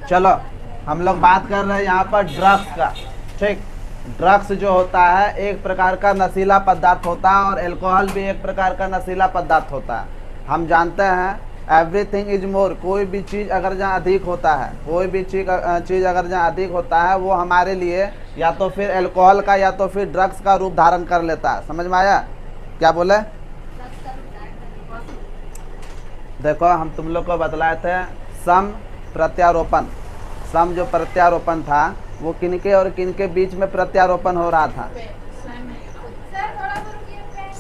चलो हम लोग बात कर रहे हैं यहाँ पर ड्रग्स का। ठीक, ड्रग्स जो होता है एक प्रकार का नशीला पदार्थ होता है और अल्कोहल भी एक प्रकार का नशीला पदार्थ होता है। हम जानते हैं एवरीथिंग इज मोर, कोई भी चीज़ अगर जहाँ अधिक होता है, कोई भी चीज़ अगर जहाँ अधिक होता है वो हमारे लिए या तो फिर अल्कोहल का या तो फिर ड्रग्स का रूप धारण कर लेता है। समझ में आया? क्या बोले? देखो हम तुम लोग को बतलाए थे सम प्रत्यारोपण। सम जो प्रत्यारोपण था वो किनके और किनके बीच में प्रत्यारोपण हो रहा था?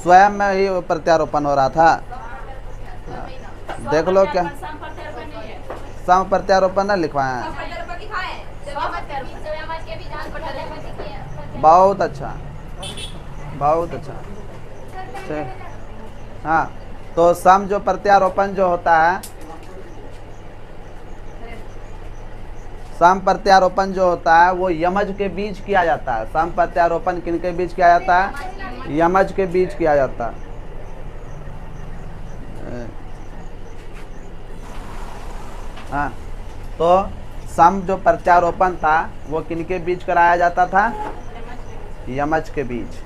स्वयं में ही प्रत्यारोपण हो रहा था। देख लो क्या सम प्रत्यारोपण न लिखवाया है। बहुत अच्छा, बहुत अच्छा। ठीक, हाँ, तो सम जो प्रत्यारोपण जो होता है, सम प्रत्यारोपण जो होता है वो यमज के बीच किया जाता है। सम प्रत्यारोपण किनके बीच किया जाता है? यमज के बीच किया जाता है। हाँ, तो सम जो प्रत्यारोपण था वो किनके बीच कराया जाता था? यमज के बीच।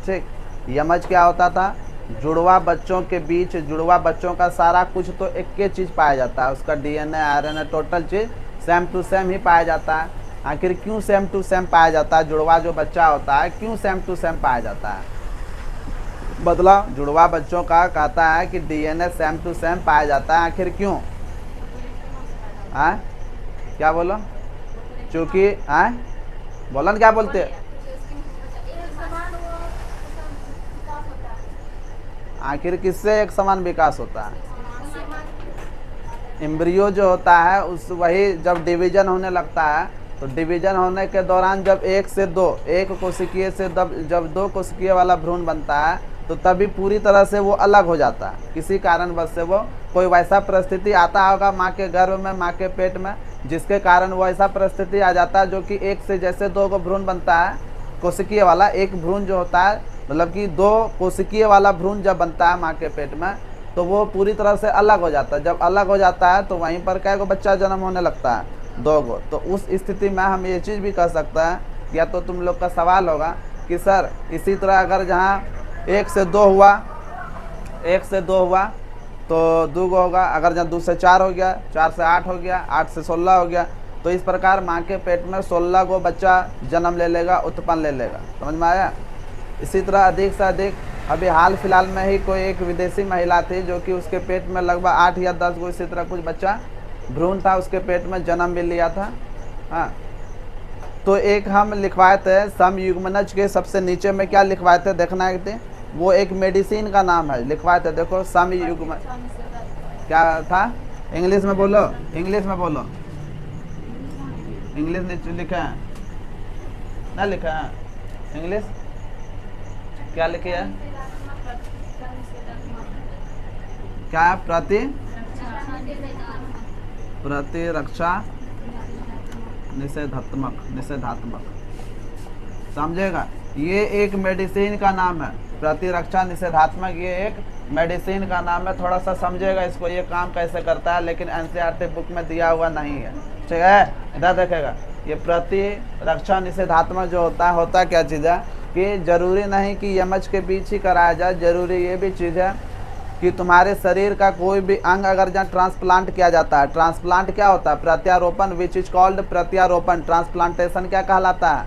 ठीक, यमज क्या होता था? जुड़वा बच्चों के बीच, जुड़वा बच्चों का सारा कुछ तो एक ही चीज़ पाया जाता है, उसका डीएनए आरएनए टोटल चीज़ सेम टू सेम ही पाया जाता है। आखिर क्यों सेम टू सेम पाया जाता है? जुड़वा जो बच्चा होता है क्यों सेम टू सेम पाया जाता है? बदला जुड़वा बच्चों का कहता है कि डीएनए सेम टू सेम पाया जाता है, आखिर क्यों? क्या बोलो? चूँकि बोलो ना, क्या बोलते? आखिर किससे एक समान विकास होता है? एम्ब्रियो जो होता है उस वही जब डिवीजन होने लगता है तो डिवीजन होने के दौरान जब एक से दो, एक कोशिकीय से जब दो कोशिकीय वाला भ्रूण बनता है तो तभी पूरी तरह से वो अलग हो जाता है। किसी कारणवश से वो कोई वैसा परिस्थिति आता होगा माँ के गर्भ में, माँ के पेट में, जिसके कारण वो ऐसा परिस्थिति आ जाता है जो कि एक से जैसे दो को भ्रूण बनता है कोशिकीय वाला, एक भ्रूण जो होता है मतलब कि दो कोशिकीय वाला भ्रूण जब बनता है माँ के पेट में तो वो पूरी तरह से अलग हो जाता है। जब अलग हो जाता है तो वहीं पर कै गो बच्चा जन्म होने लगता है? 2 गो। तो उस स्थिति में हम ये चीज़ भी कह सकते हैं, या तो तुम लोग का सवाल होगा कि सर इसी तरह अगर जहाँ 1 से 2 हुआ, 1 से 2 हुआ तो 2 गो होगा, अगर जहाँ 2 से 4 हो गया, 4 से 8 हो गया, 8 से 16 हो गया, तो इस प्रकार माँ के पेट में 16 गो बच्चा जन्म ले लेगा, उत्पन्न ले लेगा। समझ में आया? इसी तरह अधिक से अधिक अभी हाल फिलहाल में ही कोई एक विदेशी महिला थी जो कि उसके पेट में लगभग 8 या 10 गो इसी तरह कुछ बच्चा भ्रूण था, उसके पेट में जन्म भी लिया था। हाँ, तो एक हम लिखवाए थे सम युग्मनज के सबसे नीचे में क्या लिखवाए थे देखना है थे? वो एक मेडिसिन का नाम है, लिखवाए थे। देखो सम युग्मनज क्या था? इंग्लिश में बोलो, इंग्लिश में बोलो। इंग्लिश नीचे लिखा है ना? लिखा है इंग्लिश क्या लिखे है? क्या? प्रतिरक्षा निषेधात्मक। समझेगा? ये एक मेडिसिन का नाम है, प्रतिरक्षा निषेधात्मक, ये एक मेडिसिन का नाम है। थोड़ा सा समझेगा इसको, ये काम कैसे करता है, लेकिन एनसीईआरटी बुक में दिया हुआ नहीं है। ठीक है, इधर देखेगा। ये प्रतिरक्षा निषेधात्मक जो होता क्या चीज़ है कि जरूरी नहीं कि यमज के बीच ही कराया जाए, जरूरी ये भी चीज़ है कि तुम्हारे शरीर का कोई भी अंग अगर जहाँ ट्रांसप्लांट किया जाता है, ट्रांसप्लांट क्या होता है? प्रत्यारोपण, विच इज कॉल्ड प्रत्यारोपण। ट्रांसप्लांटेशन क्या कहलाता है?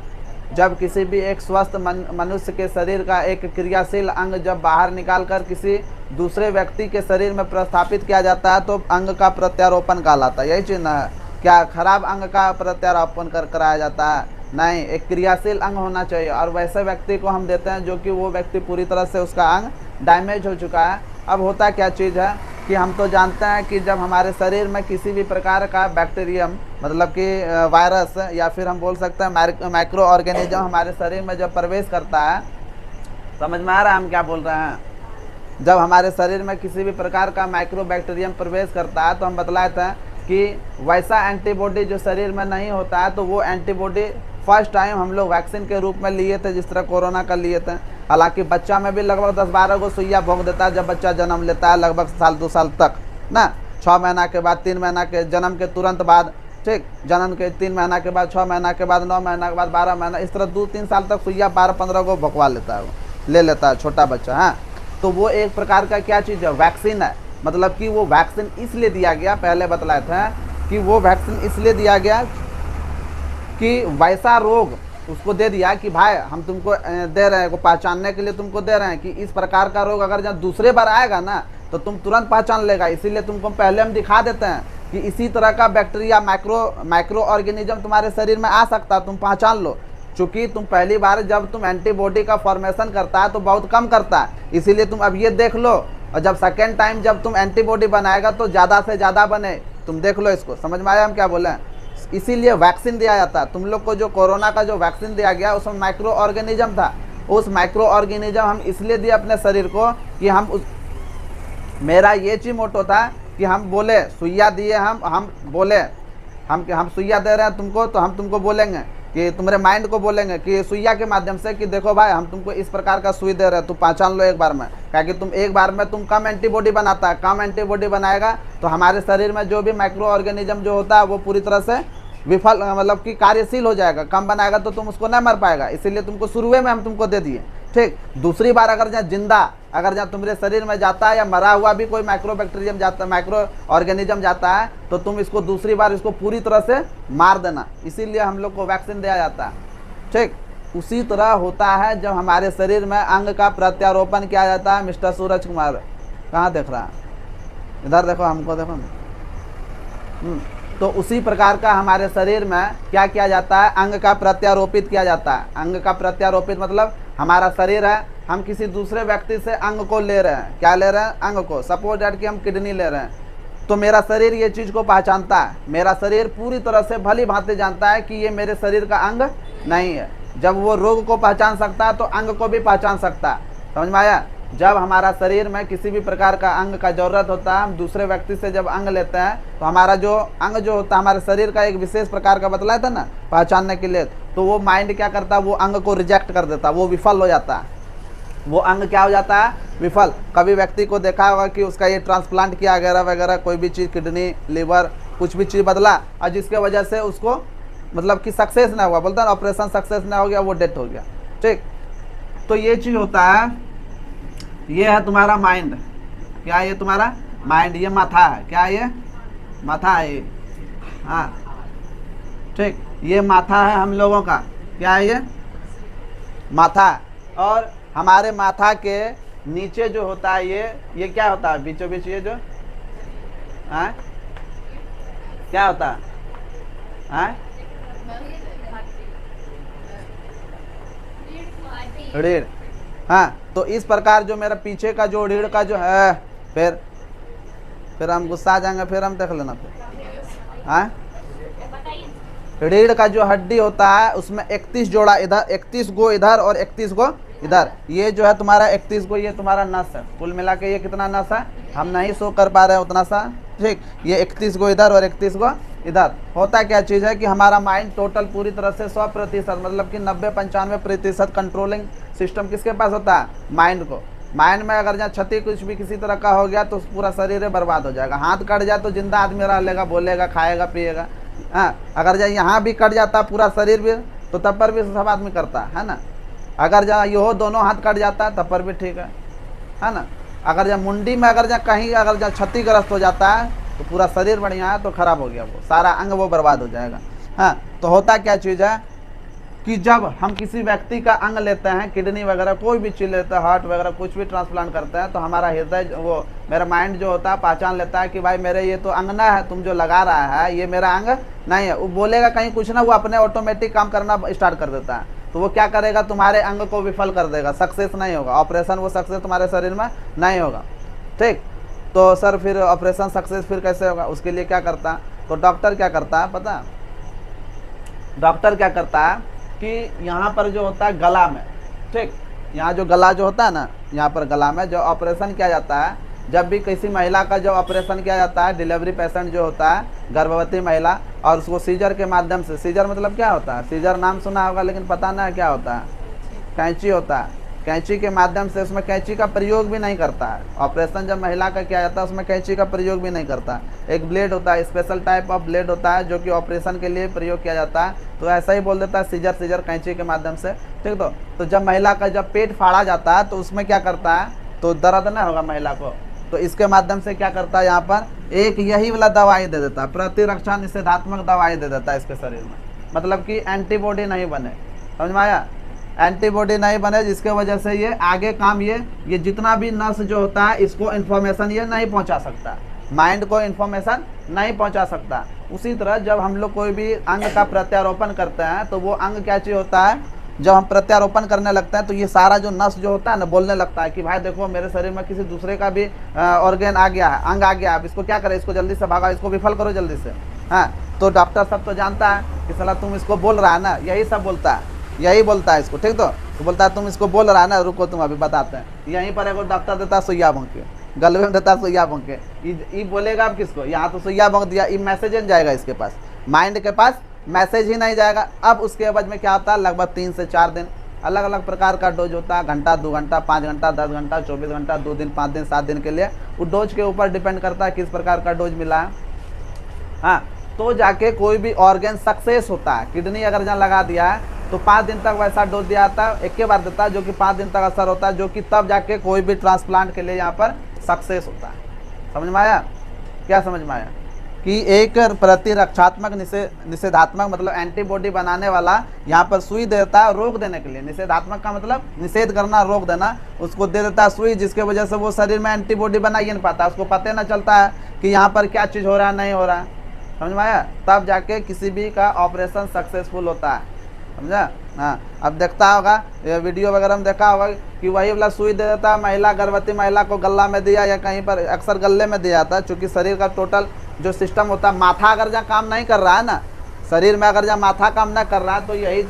जब किसी भी एक स्वस्थ मनुष्य के शरीर का एक क्रियाशील अंग जब बाहर निकाल कर किसी दूसरे व्यक्ति के शरीर में प्रस्थापित किया जाता है तो अंग का प्रत्यारोपण कहलाता है। यही चीज़ है क्या? खराब अंग का प्रत्यारोपण कराया जाता है? नहीं, एक क्रियाशील अंग होना चाहिए। और वैसे व्यक्ति को हम देते हैं जो कि वो व्यक्ति पूरी तरह से उसका अंग डैमेज हो चुका है। अब होता क्या चीज़ है कि हम तो जानते हैं कि जब हमारे शरीर में किसी भी प्रकार का बैक्टीरियम मतलब कि वायरस या फिर हम बोल सकते हैं माइक्रो ऑर्गेनिज्म हमारे शरीर में जब प्रवेश करता है, समझ में आ रहा है हम क्या बोल रहे हैं? जब हमारे शरीर में किसी भी प्रकार का माइक्रो बैक्टीरियम प्रवेश करता है तो हम बतलाए थे कि वैसा एंटीबॉडी जो शरीर में नहीं होता है तो वो एंटीबॉडी फर्स्ट टाइम हम लोग वैक्सीन के रूप में लिए थे, जिस तरह कोरोना का लिए थे। हालांकि बच्चा में भी लगभग 10-12 गो सुइया भोग देता है जब बच्चा जन्म लेता है, लगभग साल 2 साल तक ना। 6 महीना के बाद, 3 महीना के जन्म के तुरंत बाद ठीक, जन्म के 3 महीना के बाद, 6 महीना के बाद, 9 महीना के बाद, 12 महीना, इस तरह 2-3 साल तक सुइया 12-15 को भगवा लेता है, वो ले लेता है छोटा बच्चा। हाँ, तो वो एक प्रकार का क्या चीज़ है, वैक्सीन है। मतलब कि वो वैक्सीन इसलिए दिया गया, पहले बतलाए थे कि वो वैक्सीन इसलिए दिया गया कि वैसा रोग उसको दे दिया कि भाई हम तुमको दे रहे हैं, को पहचानने के लिए तुमको दे रहे हैं कि इस प्रकार का रोग अगर जब दूसरे बार आएगा ना तो तुम तुरंत पहचान लेगा, इसीलिए तुमको पहले हम दिखा देते हैं कि इसी तरह का बैक्टीरिया, माइक्रो ऑर्गेनिज्म तुम्हारे शरीर में आ सकता है, तुम पहचान लो। चूँकि तुम पहली बार जब तुम एंटीबॉडी का फॉर्मेशन करता है तो बहुत कम करता है, इसीलिए तुम अब ये देख लो, और जब सेकेंड टाइम जब तुम एंटीबॉडी बनाएगा तो ज़्यादा से ज़्यादा बने। तुम देख लो इसको, समझ में आया हम क्या बोले हैं? इसीलिए वैक्सीन दिया जाता है। तुम लोग को जो कोरोना का जो वैक्सीन दिया गया उसमें माइक्रो ऑर्गेनिज्म था, उस माइक्रो ऑर्गेनिज्म हम इसलिए दिए अपने शरीर को कि हम मेरा ये चीज मोटो था कि हम बोले सुइया दिए, हम बोले हम सुइया दे रहे हैं तुमको, तो हम तुमको बोलेंगे कि तुम्हारे माइंड को बोलेंगे कि सुइया के माध्यम से कि देखो भाई हम तुमको इस प्रकार का सुई दे रहे हैं, तुम पहचान लो एक बार में। क्या कि तुम एक बार में तुम कम एंटीबॉडी बनाता है, कम एंटीबॉडी बनाएगा तो हमारे शरीर में जो भी माइक्रो ऑर्गेनिज्म जो होता है वो पूरी तरह से विफल, मतलब कि कार्यशील हो जाएगा। कम बनाएगा तो तुम उसको नहीं मर पाएगा, इसीलिए तुमको शुरुए में हम तुमको दे दिए। ठीक, दूसरी बार अगर जहाँ जिंदा अगर जहाँ तुम्हारे शरीर में जाता है या मरा हुआ भी कोई माइक्रो बैक्टीरियम जाता है, माइक्रो ऑर्गेनिज्म जाता है, तो तुम इसको दूसरी बार इसको पूरी तरह से मार देना, इसीलिए हम लोग को वैक्सीन दिया जाता है। ठीक, उसी तरह होता है जब हमारे शरीर में अंग का प्रत्यारोपण किया जाता है। मिस्टर सूरज कुमार कहाँ देख रहा है, इधर देखो, हमको देखो। तो उसी प्रकार का हमारे शरीर में क्या किया जाता है, अंग का प्रत्यारोपित किया जाता है। अंग का प्रत्यारोपित मतलब हमारा शरीर है, हम किसी दूसरे व्यक्ति से अंग को ले रहे हैं। क्या ले रहे हैं, अंग को। सपोज दैट कि हम किडनी ले रहे हैं, तो मेरा शरीर ये चीज़ को पहचानता है, मेरा शरीर पूरी तरह से भली भांति जानता है कि ये मेरे शरीर का अंग नहीं है। जब वो रोग को पहचान सकता है तो अंग को भी पहचान सकता है, समझ में आया। जब हमारा शरीर में किसी भी प्रकार का अंग का जरूरत होता है, हम दूसरे व्यक्ति से जब अंग लेते हैं तो हमारा जो अंग जो होता है हमारे शरीर का एक विशेष प्रकार का बतलाया था ना पहचानने के लिए, तो वो माइंड क्या करता है, वो अंग को रिजेक्ट कर देता है, वो विफल हो जाता है। वो अंग क्या हो जाता है, विफल। कभी व्यक्ति को देखा होगा कि उसका ये ट्रांसप्लांट किया वगैरह वगैरह, कोई भी चीज़, किडनी, लीवर, कुछ भी चीज़ बदला और जिसके वजह से उसको मतलब कि सक्सेस ना हुआ, बोलता है ऑपरेशन सक्सेस ना हो गया, वो डेथ हो गया। ठीक, तो ये चीज़ होता है। ये है तुम्हारा माइंड, क्या ये तुम्हारा माइंड, ये माथा है, क्या ये माथा है ये, हाँ ठीक, ये माथा है हम लोगों का, क्या है ये माथा। और हमारे माथा के नीचे जो होता है ये क्या होता है, बीचों बीच ये जो हाँ क्या होता है, हाँ रीढ़। हाँ, तो इस प्रकार जो मेरा पीछे का जो रीढ़ का जो है, फिर हम गुस्सा आ जाएंगे, फिर हम देख लेना फिर। हाँ, रीढ़ का जो हड्डी होता है उसमें 31 जोड़ा इधर, 31 गो इधर और 31 गो इधर। ये जो है तुम्हारा 31 गो, ये तुम्हारा नस है। कुल मिला के ये कितना नस है, हम नहीं शो कर पा रहे हैं उतना सा। ठीक, ये 31 गो इधर और 31 गो इधर। होता क्या चीज़ है कि हमारा माइंड टोटल पूरी तरह से 100% मतलब कि 90-95% कंट्रोलिंग सिस्टम किसके पास होता है, माइंड को। माइंड में अगर जहाँ क्षति कुछ भी किसी तरह का हो गया तो पूरा शरीर बर्बाद हो जाएगा। हाथ कट जाए तो जिंदा आदमी रह लेगा, बोलेगा, खाएगा, पिएगा। हाँ, अगर जहाँ यहाँ भी कट जाता पूरा शरीर भी, तो तब पर भी सब आदमी करता है ना। अगर जहाँ ये हो दोनों हाथ कट जाता है तब पर भी ठीक है ना। अगर जहाँ मुंडी में अगर जहाँ कहीं अगर जहाँ क्षतिग्रस्त हो जाता है तो पूरा शरीर बढ़िया है तो खराब हो गया, वो सारा अंग वो बर्बाद हो जाएगा। हाँ, तो होता क्या चीज़ है कि जब हम किसी व्यक्ति का अंग लेते हैं, किडनी वगैरह कोई भी चीज़ लेते हैं, हार्ट वगैरह कुछ भी ट्रांसप्लांट करते हैं, तो हमारा हृदय वो मेरा माइंड जो होता है पहचान लेता है कि भाई मेरे ये तो अंग ना है, तुम जो लगा रहा है ये मेरा अंग नहीं है। वो बोलेगा कहीं कुछ ना, वो अपने ऑटोमेटिक काम करना स्टार्ट कर देता है। तो वो क्या करेगा, तुम्हारे अंग को विफल कर देगा, सक्सेस नहीं होगा ऑपरेशन, वो सक्सेस तुम्हारे शरीर में नहीं होगा। ठीक, तो सर फिर ऑपरेशन सक्सेस फिर कैसे होगा, उसके लिए क्या करता है, तो डॉक्टर क्या करता है पता, डॉक्टर क्या करता है कि यहाँ पर जो होता है गला में, ठीक, यहाँ जो गला जो होता है ना, यहाँ पर गला में जो ऑपरेशन किया जाता है, जब भी किसी महिला का जो ऑपरेशन किया जाता है, डिलीवरी पेशेंट जो होता है, गर्भवती महिला, और उसको सीजर के माध्यम से, सीजर मतलब क्या होता है, सीजर नाम सुना होगा लेकिन पता ना है क्या होता है, कैंची होता है। कैंची के माध्यम से, उसमें कैंची का प्रयोग भी नहीं करता है। ऑपरेशन जब महिला का किया जाता है उसमें कैंची का प्रयोग भी नहीं करता। एक ब्लेड होता है, स्पेशल टाइप ऑफ ब्लेड होता है जो कि ऑपरेशन के लिए प्रयोग किया जाता है। तो ऐसा ही बोल देता है सीजर कैंची के माध्यम से, ठीक। तो जब महिला का जब पेट फाड़ा जाता है तो उसमें क्या करता है, तो दर्द ना होगा महिला को, तो इसके माध्यम से क्या करता है, यहाँ पर एक यही वाला दवाई दे देता है, प्रतिरक्षा निषेधात्मक दवाई दे देता है इसके शरीर में। मतलब कि एंटीबॉडी नहीं बने, समझ में आया, एंटीबॉडी नहीं बने, जिसके वजह से ये आगे काम ये जितना भी नस जो होता है इसको इन्फॉर्मेशन ये नहीं पहुंचा सकता, माइंड को इन्फॉर्मेशन नहीं पहुंचा सकता। उसी तरह जब हम लोग कोई भी अंग का प्रत्यारोपण करते हैं तो वो अंग क्या चीज़ होता है, जब हम प्रत्यारोपण करने लगते हैं तो ये सारा जो नस जो होता है ना बोलने लगता है कि भाई देखो मेरे शरीर में किसी दूसरे का भी ऑर्गेन आ गया है, अंग आ गया है, अब इसको क्या करें, इसको जल्दी से भागा, इसको विफल करो जल्दी से। हाँ, तो डॉक्टर सब तो जानता है कि साला तुम इसको बोल रहा है ना, यही सब बोलता है, यही बोलता है इसको, ठीक। तो बोलता है तुम इसको बोल रहा है ना, रुको तुम अभी बताते हैं। यहीं पर एक डॉक्टर देता है सुइया भोंक के, गले में देता है सुइया भोंक के, ये बोलेगा अब किसको, यहाँ तो सुइया भोंक दिया, ये मैसेज नहीं जाएगा इसके पास, माइंड के पास मैसेज ही नहीं जाएगा। अब उसके एवज में क्या होता है, लगभग 3 से 4 दिन अलग अलग प्रकार का डोज होता है, घंटा, 2 घंटा, 5 घंटा, 10 घंटा, 24 घंटा, 2 दिन, 5 दिन, 7 दिन के लिए। वो डोज के ऊपर डिपेंड करता है किस प्रकार का डोज मिला है। हाँ, तो जाके कोई भी ऑर्गेन सक्सेस होता है। किडनी अगर जहाँ लगा दिया है तो 5 दिन तक वैसा डोज दिया जाता है, एक के बार देता है, जो कि 5 दिन तक असर होता है, जो कि तब जाके कोई भी ट्रांसप्लांट के लिए यहाँ पर सक्सेस होता है। समझ में आया, क्या समझ में आया, कि एक प्रतिरक्षात्मक निषेधात्मक मतलब एंटीबॉडी बनाने वाला यहाँ पर सुई देता है रोक देने के लिए। निषेधात्मक का मतलब निषेध करना, रोक देना, उसको दे देता है सुई, जिसके वजह से वो शरीर में एंटीबॉडी बना ही नहीं पाता, उसको पता ना चलता है कि यहाँ पर क्या चीज़ हो रहा है, नहीं हो रहा है। समझ में आया, तब जाके किसी भी का ऑपरेशन सक्सेसफुल होता है, समझा। हाँ, अब देखता होगा ये वीडियो वगैरह में देखा होगा कि वही वाला सुई दे देता है महिला, गर्भवती महिला को गला में दिया या कहीं पर, अक्सर गले में दिया जाता है, चूँकि शरीर का टोटल जो सिस्टम होता है, माथा अगर जहाँ काम नहीं कर रहा है ना, शरीर में अगर जहाँ माथा काम नहीं कर रहा है तो यही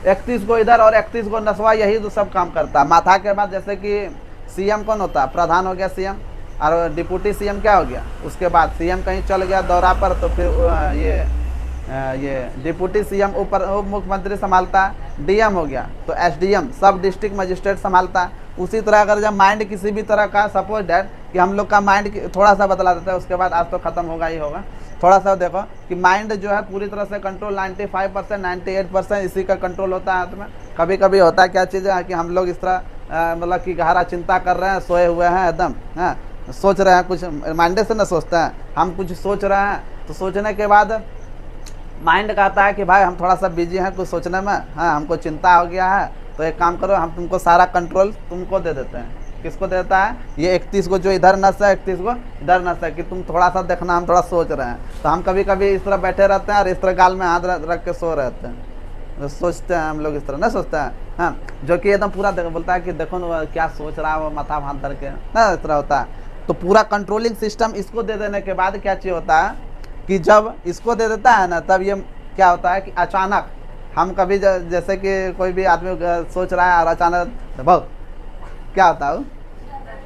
31 को इधर और 31 को नसवा, यही तो सब काम करता है। माथा के बाद जैसे कि सीएम कौन होता है, प्रधान हो गया सीएम, और डिप्टी सीएम क्या हो गया, उसके बाद सीएम कहीं चल गया दौरा पर तो फिर ये डिप्टी सीएम ऊपर उप मुख्यमंत्री संभालता है, डीएम हो गया तो एसडीएम सब डिस्ट्रिक्ट मजिस्ट्रेट संभालता है। उसी तरह अगर जब माइंड किसी भी तरह का, सपोज डैट कि हम लोग का माइंड थोड़ा सा बदला देता है, उसके बाद आज तो ख़त्म होगा ही होगा, थोड़ा सा देखो कि माइंड जो है पूरी तरह से कंट्रोल 95% 98% इसी का कंट्रोल होता है हाथ में। कभी कभी होता है क्या चीज़ है कि हम लोग इस तरह मतलब कि गहरा चिंता कर रहे हैं, सोए हुए हैं एकदम, हाँ, सोच रहे हैं कुछ, माइंड से ना सोचते हैं, हम कुछ सोच रहे हैं, तो सोचने के बाद माइंड कहता है कि भाई हम थोड़ा सा बिजी हैं कुछ सोचने में, हाँ हमको चिंता हो गया है, तो एक काम करो हम तुमको सारा कंट्रोल तुमको दे देते हैं। किसको देता है, ये 31 को जो इधर नस है, 31 को इधर नस है, कि तुम थोड़ा सा देखना, हम थोड़ा सोच रहे हैं। तो हम कभी कभी इस तरह बैठे रहते हैं और इस तरह गाल में हाथ रख के सो रहते हैं, तो सोचते हैं हम लोग इस तरह ना सोचते हैं, हाँ, जो कि एकदम पूरा बोलता है कि देखो ना क्या सोच रहा है वो, माथा भात धर के ना, इस तरह होता है। तो पूरा कंट्रोलिंग सिस्टम इसको दे देने के बाद क्या चीज़ होता है कि जब इसको दे देता है ना, तब ये क्या होता है कि अचानक हम कभी जैसे कि कोई भी आदमी सोच रहा है और अचानक बहुत क्या होता है,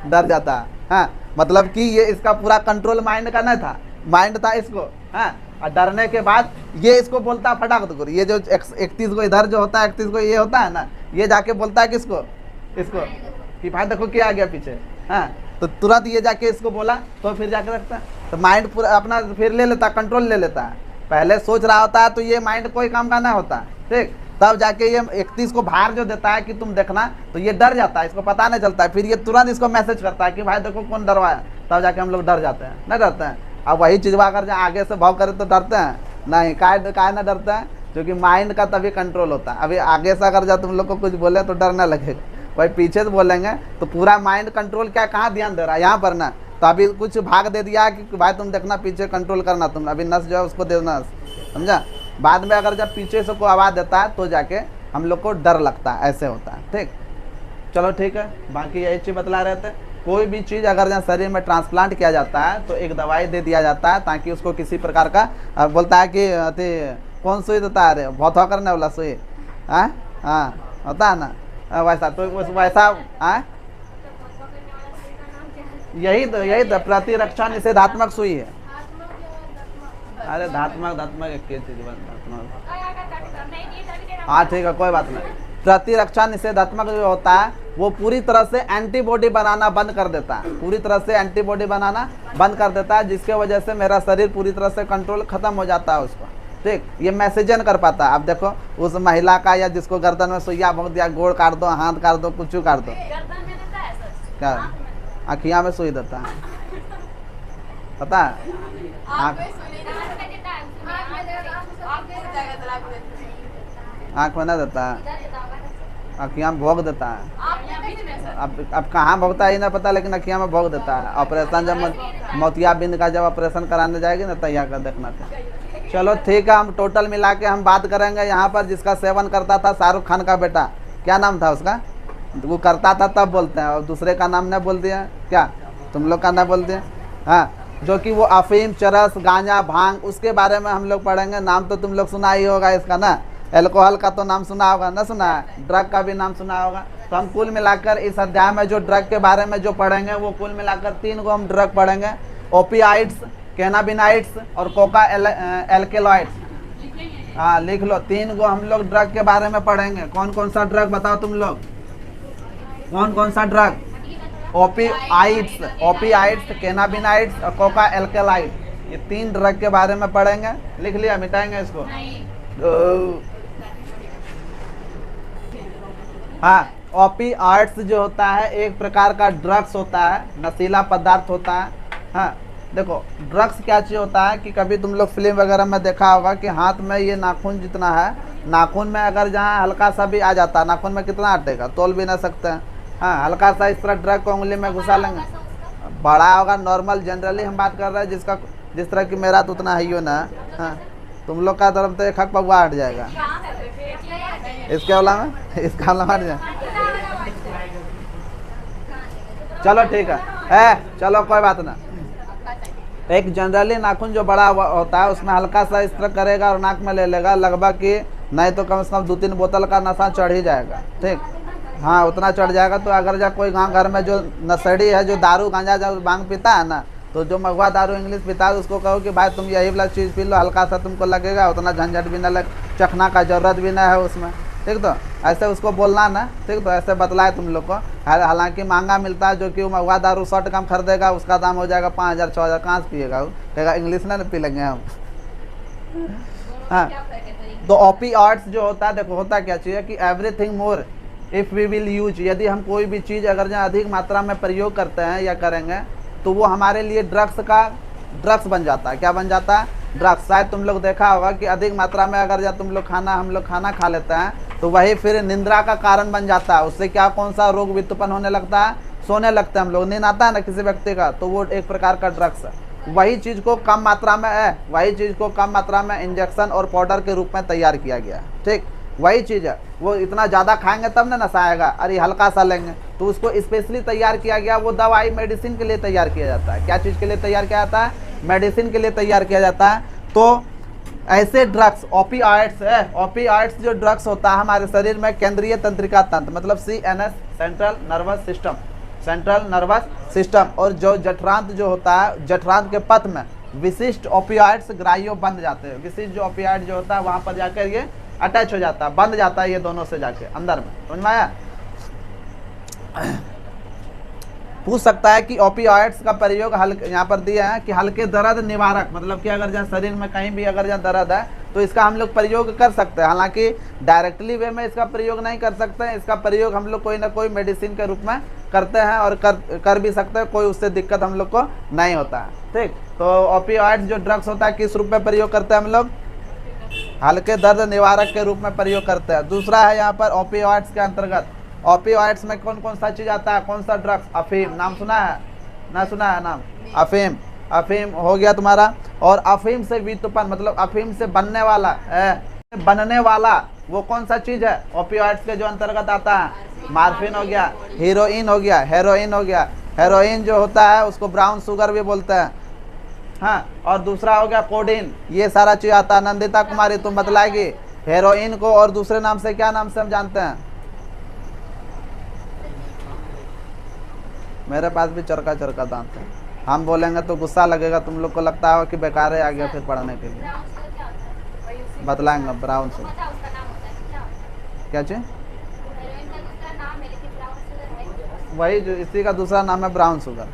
डर जाता है। हाँ, मतलब कि ये इसका पूरा कंट्रोल माइंड का नहीं था, माइंड था इसको, हाँ, और डरने के बाद ये इसको बोलता है फटाक करो, ये जो 31 को इधर जो होता है, 31 को ये होता है ना, ये जाके बोलता है किसको, इसको, कि भाई देखो क्या आ गया पीछे, हाँ, तो तुरंत ये जाके इसको बोला तो फिर जाके रखता है। तो माइंड पूरा अपना फिर ले लेता, कंट्रोल ले लेता है। पहले सोच रहा होता है तो ये माइंड कोई काम का नहीं होता, ठीक, तब जाके ये 31 को बाहर जो देता है कि तुम देखना, तो ये डर जाता है, इसको पता नहीं चलता है, फिर ये तुरंत इसको मैसेज करता है कि भाई देखो कौन डरवाया, तब जाके हम लोग डर जाते हैं, नहीं डरते हैं। अब वही चीज़ अगर जहाँ आगे से भाव करे तो डरते हैं नहीं, काय ना डरते हैं, क्योंकि माइंड का तभी कंट्रोल होता है। अभी आगे से अगर जब तुम लोग को कुछ बोले तो डर ना लगेगा, भाई पीछे से बोलेंगे तो पूरा माइंड कंट्रोल क्या, कहाँ ध्यान दे रहा है, यहाँ पर ना, तो अभी कुछ भाग दे दिया कि भाई तुम देखना पीछे कंट्रोल करना, तुम अभी नस जो है उसको देना, समझा। बाद में अगर जब पीछे से कोई आवाज़ देता है तो जाके हम लोग को डर लगता है, ऐसे होता है, ठीक। चलो ठीक है, बाकी यही चीज़ बतला रहे थे। कोई भी चीज़ अगर जहाँ शरीर में ट्रांसप्लांट किया जाता है तो एक दवाई दे दिया जाता है ताकि उसको किसी प्रकार का बोलता है कि कौन सुई देता है, अरे बहुत करने वाला सुई, हाँ हाँ होता है ना वैसा, तो वैसा हाँ यही तो प्रतिरक्षा निषेधात्मक सुई है। अरे धात्मक एक चीज, हाँ ठीक है कोई बात नहीं। प्रतिरक्षा निषेधात्मक जो होता है वो पूरी तरह से एंटीबॉडी बनाना बंद कर देता है, पूरी तरह से एंटीबॉडी बनाना बंद कर देता है, जिसके वजह से मेरा शरीर पूरी तरह से कंट्रोल खत्म हो जाता है उसका। ठीक, ये मैसेजन कर पाता है। अब देखो उस महिला का, या जिसको गर्दन में सुइया भोंक दिया, गोड़ काट दो, हाथ काट दो, कुछ काट दो, क्या आँखिया में सुई देता है, पता है? आँख में नहीं देता है, अखियाँ में भोग देता है। अब कहाँ भोगता है ये नहीं पता, लेकिन अखियाँ में भोग देता है। ऑपरेशन जब मोतियाबिंद का जब ऑपरेशन कराने जाएगी ना, तैयार कर देखना था। चलो ठीक है, हम टोटल मिला के हम बात करेंगे यहाँ पर। जिसका सेवन करता था शाहरुख खान का बेटा, क्या नाम था उसका? वो करता था तब बोलते हैं, और दूसरे का नाम नहीं बोल दिया क्या? तुम लोग का नहीं बोल दिया? हाँ, जो कि वो अफीम, चरस, गांजा, भांग, उसके बारे में हम लोग पढ़ेंगे। नाम तो तुम लोग सुना ही होगा इसका ना। एल्कोहल का तो नाम सुना होगा ना? सुना है। ड्रग का भी नाम सुना होगा। तो हम कुल मिलाकर इस अध्याय में जो ड्रग के बारे में जो पढ़ेंगे, वो कुल मिलाकर 3 गो हम ड्रग पढ़ेंगे। ओपियाइड्स, कैनाबिनाइड्स और कोका एल्केलॉइड्स। हाँ लिख लो, 3 गो हम लोग ड्रग के बारे में पढ़ेंगे। कौन कौन सा ड्रग बताओ तुम लोग, कौन कौन सा ड्रग? ओपियाइड्स, कैनाबिनाइड्स और कोका एल्केलाइड, ये 3 ड्रग के बारे में पढ़ेंगे। लिख लिया? मिटाएंगे इसको? हाँ, ओपियाइड्स जो होता है एक प्रकार का ड्रग्स होता है, नशीला पदार्थ होता है। हाँ देखो, ड्रग्स क्या चीज़ होता है कि कभी तुम लोग फिल्म वगैरह में देखा होगा कि हाथ में ये नाखून जितना है, नाखून में अगर जहाँ हल्का सा भी आ जाता है, नाखून में कितना अटेगा, तोल भी ना सकते हैं। हाँ, हल्का सा इस तरह ड्रग को उंगली में घुसा लेंगे, बड़ा होगा। नॉर्मल जनरली हम बात कर रहे हैं, जिसका जिस तरह की मेरा तो उतना है ही हो ना। हाँ, तुम लोग का तरफ तो एक हक पगुआ हट जाएगा, इसके वाला में इसका वाला हट जाए। चलो ठीक है, चलो कोई बात ना। एक जनरली नाखून जो बड़ा होता है उसमें हल्का सा इस तरह करेगा और नाक में ले लेगा, लगभग कि नहीं तो कम से कम 2-3 बोतल का नशा चढ़ ही जाएगा। ठीक, हाँ उतना चढ़ जाएगा। तो अगर जा कोई गाँव घर में जो नशेड़ी है, जो दारू गांजा जो भांग पीता है ना, तो जो मगवा दारू इंग्लिश पीता है उसको कहो कि भाई तुम यही वाला चीज़ पी लो, हल्का सा तुमको लगेगा, उतना झंझट भी ना लग, चखना का जरूरत भी ना है उसमें। ठीक, तो ऐसे उसको बोलना ना। ठीक, तो ऐसे बतलाए तुम लोग को। हालांकि महंगा मिलता है, जो कि वो मगवा दारू 100 कम खरीदेगा, उसका दाम हो जाएगा 5000-6000। कहाँ से पिएगा वो? कहेगा इंग्लिश ना पी लेंगे हम। हाँ, तो ओपियाइड्स जो होता है, देखो होता क्या चाहिए कि everything more if we will use, यदि हम कोई भी चीज़ अगर जहाँ अधिक मात्रा में प्रयोग करते हैं या करेंगे, तो वो हमारे लिए ड्रग्स बन जाता है। क्या बन जाता है? ड्रग्स। शायद तुम लोग देखा होगा कि अधिक मात्रा में अगर जब हम लोग खाना खा लेते हैं, तो वही फिर निंद्रा का कारण बन जाता है। उससे क्या, कौन सा रोग व्युत्पन्न होने लगता है? सोने लगते हैं हम लोग, नींद आता है ना किसी व्यक्ति का, तो वो एक प्रकार का ड्रग्स है। वही चीज़ को कम मात्रा में वही चीज़ को कम मात्रा में इंजेक्शन और पाउडर के रूप में तैयार किया गया। ठीक, वही चीज़ है। वो इतना ज़्यादा खाएंगे तब ना नशा आएगा, अरे हल्का सा लेंगे, तो उसको स्पेशली तैयार किया गया। वो दवाई मेडिसिन के लिए तैयार किया जाता है। क्या चीज़ के लिए तैयार किया जाता है? मेडिसिन के लिए तैयार किया जाता है। तो ऐसे ड्रग्स ओपियाइड्स है। ओपियाइड्स जो ड्रग्स होता है हमारे शरीर में केंद्रीय तंत्रिका तंत्र, मतलब CNS, सेंट्रल नर्वस सिस्टम, और जो जठरांत जो होता है, जठरांत के पथ में विशिष्ट ओपियाइड्स ग्राह्य बंध जाते हैं। विशिष्ट जो ओपियाइड जो होता है वहाँ पर जाकर ये अटैच हो जाता है, बंध जाता है ये दोनों से जाके अंदर में। समझ में आया? पूछ सकता है कि ओपियाइड्स का प्रयोग हल्के, यहाँ पर दिया है कि हल्के दर्द निवारक, मतलब कि अगर जहाँ शरीर में कहीं भी अगर जहाँ दर्द है तो इसका हम लोग प्रयोग कर सकते हैं। हालांकि डायरेक्टली वे में इसका प्रयोग नहीं कर सकते हैं। इसका प्रयोग हम लोग कोई ना कोई मेडिसिन के रूप में करते हैं, और कर भी सकते हैं, कोई उससे दिक्कत हम लोग को नहीं होता है। ठीक, तो ओपियाइड्स जो ड्रग्स होता है किस रूप में प्रयोग करते हैं हम लोग? हल्के दर्द निवारक के रूप में प्रयोग करते हैं। दूसरा है यहाँ पर ओपियाइड्स के अंतर्गत, ओपियाइड्स में कौन कौन सा चीज़ आता है? कौन सा ड्रग्स? अफीम, नाम सुना है ना? सुना है नाम? अफीम हो गया तुम्हारा। और अफीम से व्युत्पन्न, मतलब अफीम से बनने वाला वो कौन सा चीज़ है? ओपियाइड्स के जो अंतर्गत आता है, मार्फिन हो गया, हीरोइन हो गया, हेरोइन हो गया। हेरोइन जो होता है उसको ब्राउन शुगर भी बोलते हैं। हाँ, और दूसरा हो गया कोडीन। ये सारा चीज़ आता है। नंदिता कुमारी तुम बतलाएगी हेरोइन को और दूसरे नाम से, क्या नाम से हम जानते हैं? मेरे पास भी चरका दांत है। हम बोलेंगे तो गुस्सा लगेगा, तुम लोग को लगता है कि बेकार है आ गया फिर पढ़ने के लिए। बतलाएंगे ब्राउन से क्या चीज? वही जो इसी का दूसरा नाम है ब्राउन शुगर।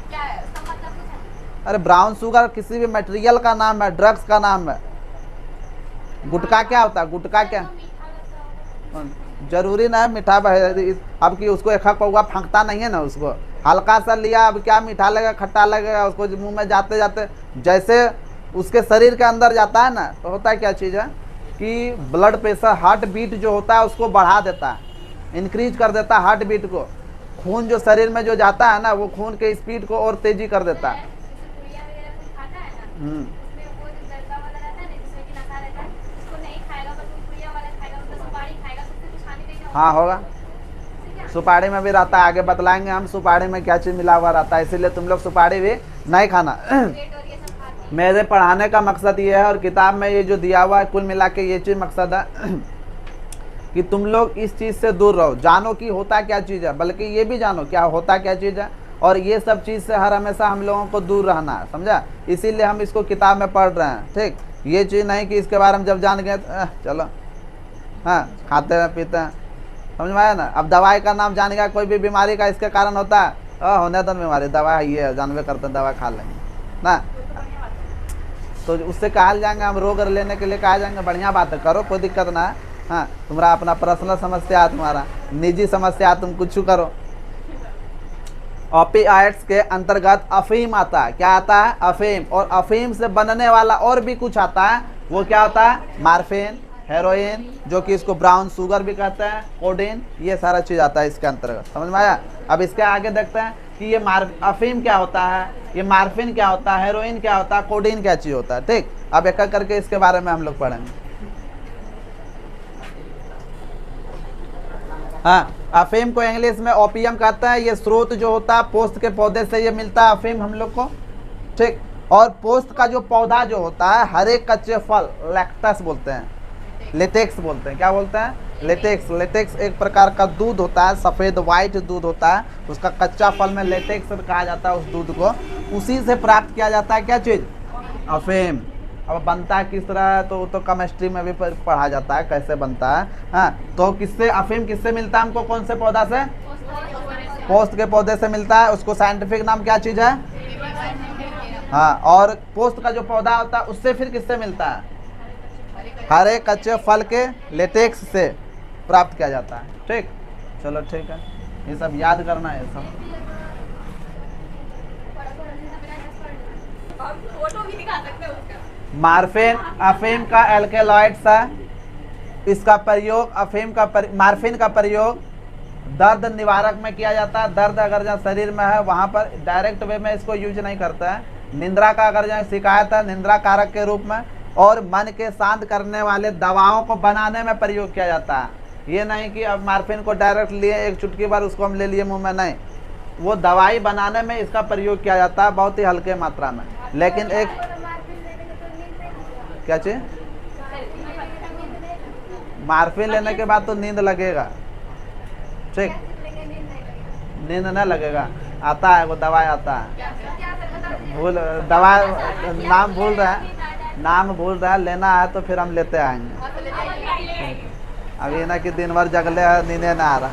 क्या है उसका मतलब कुछ है? अरे ब्राउन शुगर किसी भी मटेरियल का नाम है, ड्रग्स का नाम है। गुटखा क्या होता है? गुटखा क्या? तो मीठा लगता होगा। जरूरी ना है मीठा अब कि उसको एक पौवा फेंकता नहीं है ना, उसको हल्का सा लिया, अब क्या मीठा लगेगा खट्टा लगेगा, उसको मुंह में जाते जाते जैसे उसके शरीर के अंदर जाता है ना, तो होता है क्या चीज़ है कि ब्लड प्रेशर, हार्ट बीट जो होता है उसको बढ़ा देता है, इंक्रीज कर देता है हार्ट बीट को। खून जो शरीर में जो जाता है ना, वो खून के स्पीड को और तेजी कर देता है। जैसे पुड़िया वगैरह कुछ खाता है ना, उसमें वो जो तड़का वाला रहता है ना, जिसमें कि नशा रहता है, उसको नहीं खाएगा, बस वो पुड़िया वाला खाएगा, मतलब सुपारी खाएगा, तो उससे कुछ हानि नहीं होगा। हाँ होगा, उससे क्या? सुपारी में भी रहता है, आगे बतलाएंगे हम सुपारी में क्या चीज़ मिला हुआ रहता है, इसीलिए तुम लोग सुपारी भी नहीं खाना। सिगरेट और ये सब खाते हैं। मेरे पढ़ाने का मकसद ये है और किताब में ये जो दिया हुआ है कुल मिला के ये चीज़ मकसद है कि तुम लोग इस चीज़ से दूर रहो, जानो कि होता क्या चीज़ है, बल्कि ये भी जानो क्या होता क्या चीज़ है, और ये सब चीज़ से हर हमेशा हम लोगों को दूर रहना है, समझा? इसीलिए हम इसको किताब में पढ़ रहे हैं, ठीक? ये चीज़ नहीं कि इसके बारे में जब जान गए तो चलो हाँ खाते हैं पीते हैं, समझ में आया ना? अब दवाई का नाम जान गया, कोई भी बीमारी का इसके कारण होता है, होने तो बीमारी दवा ये है, जानवे करते हैं, दवा खा लेंगे ना, तो उससे कहा जाएंगे हम रोग लेने के लिए कहा जाएंगे, बढ़िया बात है, करो कोई दिक्कत ना है। हाँ तुम्हारा अपना पर्सनल समस्या है, तुम्हारा निजी समस्या है, तुम कुछ करो। ओपियाइड्स के अंतर्गत अफीम आता है, क्या आता है? अफीम। और अफीम से बनने वाला और भी कुछ आता है, वो क्या होता है? मार्फिन, हेरोइन, जो कि इसको ब्राउन शुगर भी कहते हैं, कोडीन, ये सारा चीज़ आता है इसके अंतर्गत, समझ में आया? अब इसके आगे देखते हैं कि ये अफीम क्या होता है, ये मार्फिन क्या होता है, हेरोइन क्या होता है, कोडीन क्या चीज़ होता है, ठीक? अब एक एक करके इसके बारे में हम लोग पढ़ेंगे। हाँ, अफीम को इंग्लिश में ओपियम कहते हैं। ये स्रोत जो होता है पोस्त के पौधे से ये मिलता है अफीम हम लोग को, ठीक? और पोस्त का जो पौधा जो होता है, हरे कच्चे फल लैक्टस बोलते हैं, लेटेक्स बोलते हैं, क्या बोलते हैं? लेटेक्स। लेटेक्स एक प्रकार का दूध होता है, सफ़ेद वाइट दूध होता है, उसका कच्चा फल में लेटेक्स कहा जाता है उस दूध को, उसी से प्राप्त किया जाता है क्या चीज़? अफीम। अब बनता है किस तरह, तो केमिस्ट्री में भी पढ़ा जाता है कैसे बनता है। हाँ, तो किससे अफीम किससे मिलता है हमको? कौन से पौधा से? पोस्त के पौधे से मिलता है। उसको साइंटिफिक नाम क्या चीज़ है? हाँ, और पोस्त का जो पौधा होता है उससे फिर किससे मिलता है? हरे कच्चे फल के लेटेक्स से प्राप्त किया जाता है, ठीक? चलो ठीक है, ये सब याद करना है सब। फोटो भी दिखा सकते हैं उसका। मार्फिन अफीम का एल्केलॉइड्स है। इसका प्रयोग मार्फिन का प्रयोग दर्द निवारक में किया जाता है। दर्द अगर जहाँ शरीर में है वहाँ पर डायरेक्ट वे में इसको यूज नहीं करता है। निंद्रा का अगर जहाँ शिकायत है, निंद्रा कारक के रूप में, और मन के शांत करने वाले दवाओं को बनाने में प्रयोग किया जाता है। ये नहीं कि अब मार्फिन को डायरेक्ट लिए एक चुटकी बार उसको हम ले लिए मुंह में, नहीं, वो दवाई बनाने में इसका प्रयोग किया जाता है बहुत ही हल्के मात्रा में। लेकिन एक क्या चीज, मार्फिन लेने के बाद तो नींद लगेगा, ठीक? नींद नहीं लगेगा, आता है वो दवाई आता है, भूल दवा नाम भूल रहा है, लेना है तो फिर हम लेते आएंगे। अभी ना कि दिन भर जगले है, नींदे ना आ रहा।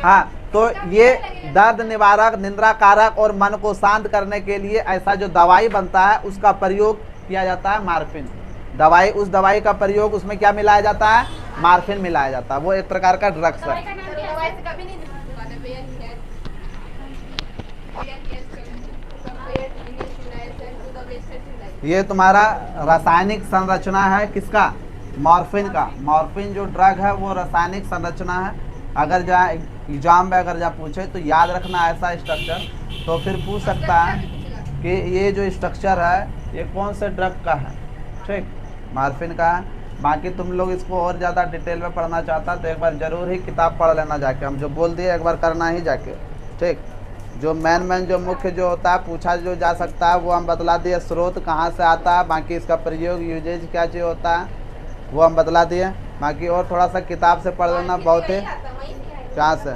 हाँ, तो ये दर्द निवारक, निंद्रा कारक और मन को शांत करने के लिए ऐसा जो दवाई बनता है उसका प्रयोग किया जाता है मार्फिन। दवाई, उस दवाई का प्रयोग उसमें क्या मिलाया जाता है? मार्फिन मिलाया जाता है। वो एक प्रकार का ड्रग्स है। ये तुम्हारा रासायनिक संरचना है किसका? मॉर्फिन का। मॉर्फिन जो ड्रग है वो रासायनिक संरचना है। अगर जहाँ एग्जाम में अगर जहाँ पूछे तो याद रखना ऐसा स्ट्रक्चर, तो फिर पूछ सकता है कि ये जो स्ट्रक्चर है ये कौन से ड्रग का है, ठीक? मार्फिन का है। बाकी तुम लोग इसको और ज़्यादा डिटेल में पढ़ना चाहता तो एक बार ज़रूर ही किताब पढ़ लेना जाके, हम जो बोल दिए एक बार करना ही जाके, ठीक? जो मेन जो मुख्य जो होता है पूछा जो जा सकता है वो हम बतला दिए, स्रोत कहाँ से आता है, बाकी इसका प्रयोग यूजेज क्या चीज़ होता है वो हम बतला दिए। बाकी और थोड़ा सा किताब से पढ़ लेना बहुत है। कहाँ से?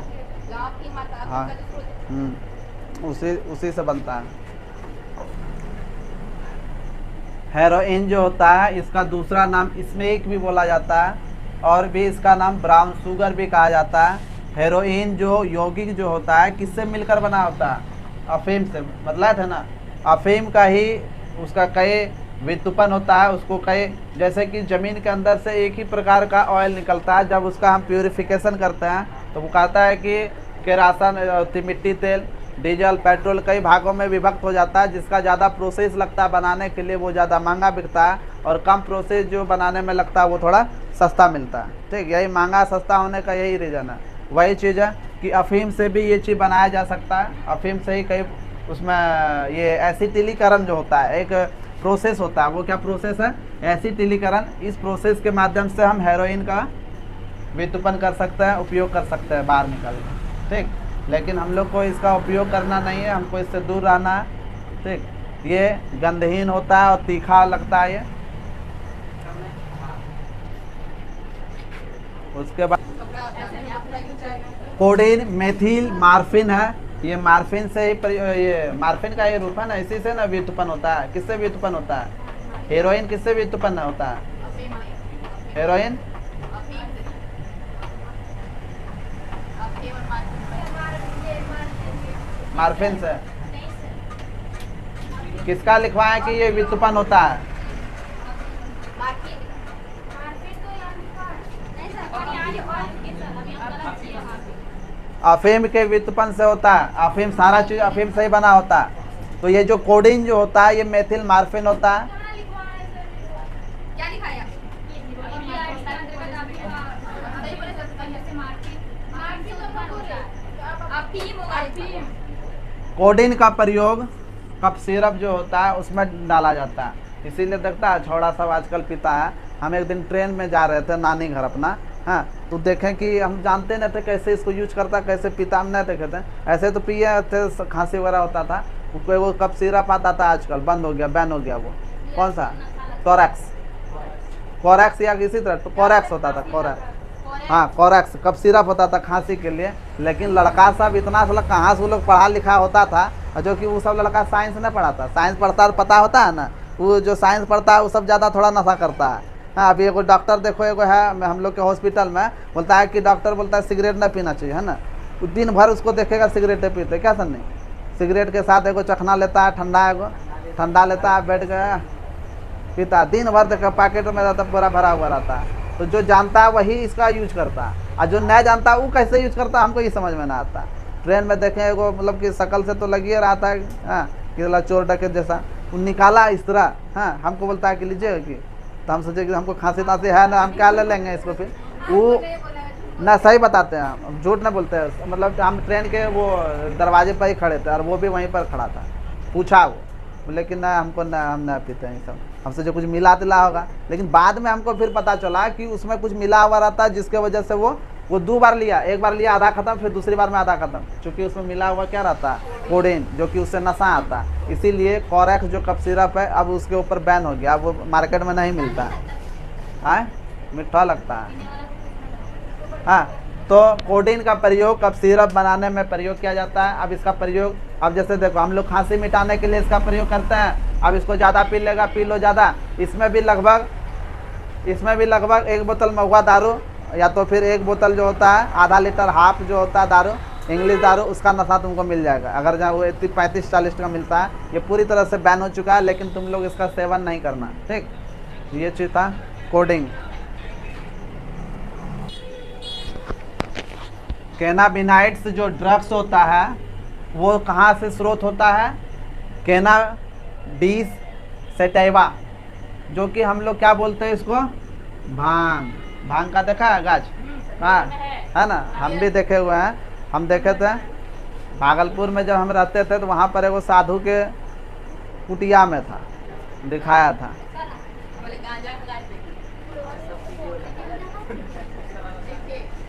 हाँ, उसी से बनता है। हेरोइन जो होता है इसका दूसरा नाम स्मेक भी बोला जाता है, और भी इसका नाम ब्राउन शुगर भी कहा जाता है। हेरोइन जो यौगिक जो होता है किससे मिलकर बना होता है? अफीम से। बतलाया था ना, अफीम का ही उसका कई व्युत्पन्न होता है। उसको कई, जैसे कि ज़मीन के अंदर से एक ही प्रकार का ऑयल निकलता है, जब उसका हम प्यूरिफिकेशन करते हैं तो वो कहता है कि केरासन, मिट्टी तेल, डीजल, पेट्रोल कई भागों में विभक्त हो जाता है। जिसका ज़्यादा प्रोसेस लगता है बनाने के लिए वो ज़्यादा महंगा बिकता है, और कम प्रोसेस जो बनाने में लगता है वो थोड़ा सस्ता मिलता है। ठीक, यही महंगा सस्ता होने का यही रीज़न है। वही चीज़ है कि अफीम से भी ये चीज़ बनाया जा सकता है। अफीम से ही कई उसमें ये एसिटिलीकरण जो होता है एक प्रोसेस होता है। वो क्या प्रोसेस है? एसिटिलीकरण। इस प्रोसेस के माध्यम से हम हेरोइन का व्युत्पन्न कर सकते हैं, उपयोग कर सकते हैं बाहर निकल के। ठीक, लेकिन हम लोग को इसका उपयोग करना नहीं है, हमको इससे दूर रहना है। ठीक, ये गंधहीन होता है और तीखा लगता है ये। उसके बाद कोडीन मेथिल मार्फिन है। ये मार्फिन से ही ये मार्फिन का ये रूप है ना, इसी से ना व्युत्पन्न होता है। किससे व्युत्पन्न होता है? हेरोइन किससे व्युत्पन्न होता है? हेरोइन मार्फिन से। किसका लिखवाएं कि ये व्युत्पन्न होता है? अफीम के व्युत्पन्न से होता है। अफीम सारा चीज अफीम से ही बना होता है। तो ये जो कोडीन जो होता है ये मेथिल मार्फिन होता है। क्या लिखाया? कोडीन का प्रयोग कफ सिरप जो होता है उसमें डाला जाता है। इसीलिए देखता है छोड़ा सब आजकल पीता है। हम एक दिन ट्रेन में जा रहे थे नानी घर अपना, हाँ, तो देखें कि हम जानते नहीं थे कैसे इसको यूज करता, कैसे पीता, हम नहीं देखे थे। ऐसे तो पिए थे, खांसी वगैरह होता था। उसको वो कफ सिरप आता था, आजकल बंद हो गया, बैन हो गया। वो कौन सा? कोरैक्स या किसी तरह तो कोरैक्स होता था, कोरैक्स। हाँ, कोरैक्स कफ सिरप होता था खांसी के लिए। लेकिन लड़का सब इतना सब कहाँ से वो लोग पढ़ा लिखा होता था, जो कि वो सब लड़का साइंस नहीं पढ़ाता। साइंस पढ़ता पता होता है ना, वो जो साइंस पढ़ता है वो सब ज़्यादा थोड़ा नशा करता है। हाँ, अभी एगो डॉक्टर देखो, एगो है हम लोग के हॉस्पिटल में, बोलता है कि डॉक्टर बोलता है सिगरेट नहीं पीना चाहिए, है ना। वो दिन भर उसको देखेगा सिगरेट पीते, क्या सर नहीं, सिगरेट के साथ एगो चखना लेता है, ठंडा एगो ठंडा लेता है, बैठ गया पीता, दिन भर देखा पैकेट में रहता पूरा भरा हुआ रहता है। तो जो जानता है वही इसका यूज करता है, और जो नहीं जानता वो कैसे यूज करता है हमको ये समझ में ना आता। ट्रेन में देखें एगो मतलब कि शकल से तो लगी रहा था, हाँ, कि चोर डकैत जैसा, वो निकाला इस तरह, हाँ, हमको बोलता है कि लीजिए कि, तो हम सोचे कि हमको खांसी तांसी है ना, हम क्या ले लेंगे इसको। फिर वो ना सही बताते हैं, हम झूठ ना बोलते हैं। मतलब हम ट्रेन के वो दरवाजे पर ही खड़े थे और वो भी वहीं पर खड़ा था। पूछा वो, बोले कि ना हमको ना, हम ना पीते हैं सब, हमसे जो कुछ मिला तिला होगा। लेकिन बाद में हमको फिर पता चला कि उसमें कुछ मिला हुआ रहता है, जिसके वजह से वो 2 बार लिया, एक बार लिया आधा खत्म, फिर दूसरी बार में आधा खत्म, क्योंकि उसमें मिला हुआ क्या रहता है? कोडीन, जो कि उससे नशा आता है। इसीलिए कोरैक्स जो कफ सिरप है अब उसके ऊपर बैन हो गया, अब वो मार्केट में नहीं मिलता है, मीठा लगता है। हाँ, तो कोडीन का प्रयोग कफ सिरप बनाने में प्रयोग किया जाता है। अब इसका प्रयोग, अब जैसे देखो हम लोग खांसी मिटाने के लिए इसका प्रयोग करते हैं। अब इसको ज़्यादा पी लेगा, पी लो ज़्यादा। इसमें भी लगभग 1 बोतल महुआ दारू, या तो फिर 1 बोतल जो होता है आधा लीटर हाफ जो होता है दारू, इंग्लिश दारू, उसका नशा तुमको मिल जाएगा। अगर जहाँ वो 35-40 का मिलता है, ये पूरी तरह से बैन हो चुका है, लेकिन तुम लोग इसका सेवन नहीं करना। ठीक, ये चीज़ था कोडिंग। कैनाबिनाइड्स जो ड्रग्स होता है वो कहाँ से स्रोत होता है? कैनाबिस सैटिवा, जो कि हम लोग क्या बोलते हैं इसको? भांग का देखा है गाछ, हाँ, है ना, हम भी देखे हुए हैं। हम देखे थे भागलपुर में जब हम रहते थे तो वहाँ पर एगो साधु के कुटिया में था, दिखाया था।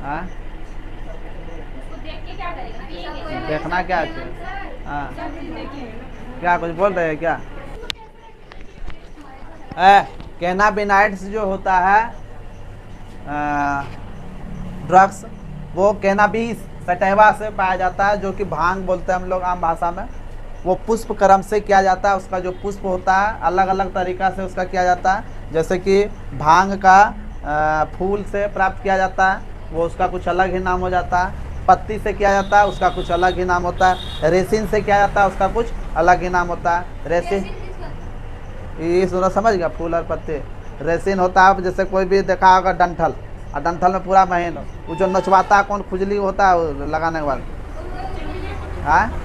हाँ, देखना क्या चाहिए? हाँ, क्या कुछ बोल रहे हैं क्या? कैनाबिनाइड्स जो होता है ड्रग्स, वो कैनाबिस सैटिवा से पाया जाता है, जो कि भांग बोलते हैं हम लोग आम भाषा में। वो पुष्प क्रम से किया जाता है। उसका जो पुष्प होता है अलग अलग तरीक़ा से उसका किया जाता है। जैसे कि भांग का फूल से प्राप्त किया जाता है, वो उसका कुछ अलग ही नाम हो जाता है। पत्ती से किया जाता है उसका कुछ अलग ही नाम होता है, रेसिन से किया जाता है उसका कुछ अलग ही नाम होता है। रेसिन ये सुनो समझ गया, फूल और पत्ते। रेसिन होता है जैसे कोई भी देखा होगा डंठल, और डंठल में पूरा महीन वो जो नचवाता है कौन, खुजली होता है वो लगाने के बाद, हाँ